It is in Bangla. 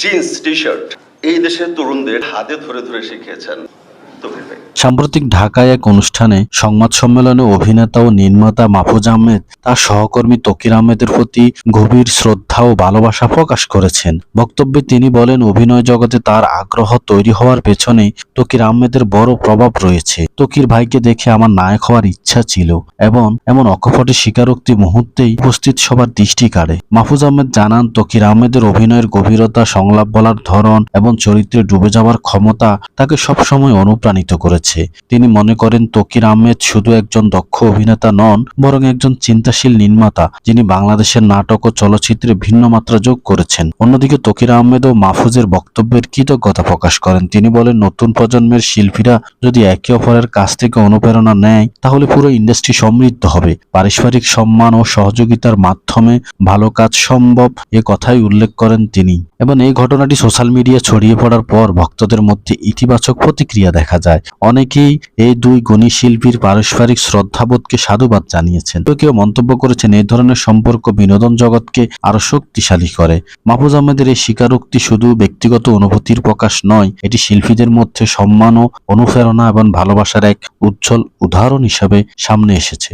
জিন্স টি শার্ট এই দেশের তরুণদের হাতে ধরে ধরে শিখিয়েছেন তৌহিদ ভাই। সাম্প্রতিক ঢাকায় এক অনুষ্ঠানে সংবাদ সম্মেলনে অভিনেতা ও নির্মাতা মাহফুজ আহমেদ তার সহকর্মী তকির আহমেদের প্রতি গভীর শ্রদ্ধা ও ভালোবাসা প্রকাশ করেছেন। বক্তব্যে তিনি বলেন, অভিনয় জগতে তার আগ্রহ তৈরি হওয়ার পেছনে তকির আহমেদের বড় প্রভাব রয়েছে। তকির ভাইকে দেখে আমার নায়ক হওয়ার ইচ্ছা ছিল এবং এমন অকপটে স্বীকারোক্তি মুহূর্তেই উপস্থিত সবার দৃষ্টি কাড়ে। মাহফুজ আহমেদ জানান, তকির আহমেদের অভিনয়ের গভীরতা, সংলাপ বলার ধরন এবং চরিত্রে ডুবে যাওয়ার ক্ষমতা তাকে সবসময় অনুপ্রাণিত করেছে। তিনি মনে করেন, তকির আহমেদ শুধু একজন দক্ষ অভিনেতা নন, বরং একজন চিন্তাশীল নির্মাতা, যিনি বাংলাদেশের নাটক ও চলচ্চিত্রে ভিন্ন মাত্রা যোগ করেছেন। অন্যদিকে তকির আহমেদ ও মাহফুজের বক্তব্যের কৃতজ্ঞতা প্রকাশ করেন। তিনি বলেন, নতুন প্রজন্মের শিল্পীরা যদি একে অপরের কাছ থেকে অনুপ্রেরণা নেয়, তাহলে পুরো ইন্ডাস্ট্রি সমৃদ্ধ হবে। পারস্পরিক সম্মান ও সহযোগিতার মাধ্যমে ভালো কাজ সম্ভব, এ কথাই উল্লেখ করেন তিনি। এবং এই ঘটনাটি সোশ্যাল মিডিয়া ছড়িয়ে পড়ার পর ভক্তদের মধ্যে ইতিবাচক প্রতিক্রিয়া দেখা যায়। অনেকেই এই দুই গুণী শিল্পীর পারস্পরিক শ্রদ্ধাবোধকে সাধুবাদ জানিয়েছেন। কেউ কেউ মন্তব্য করেছেন, এই ধরনের সম্পর্ক বিনোদন জগৎকে আরো শক্তিশালী করে। মাহফুজ আহমেদের এই স্বীকারোক্তি শুধু ব্যক্তিগত অনুভূতির প্রকাশ নয়, এটি শিল্পীদের মধ্যে সম্মান ও অনুপ্রেরণা এবং ভালোবাসার এক উজ্জ্বল উদাহরণ হিসেবে সামনে এসেছে।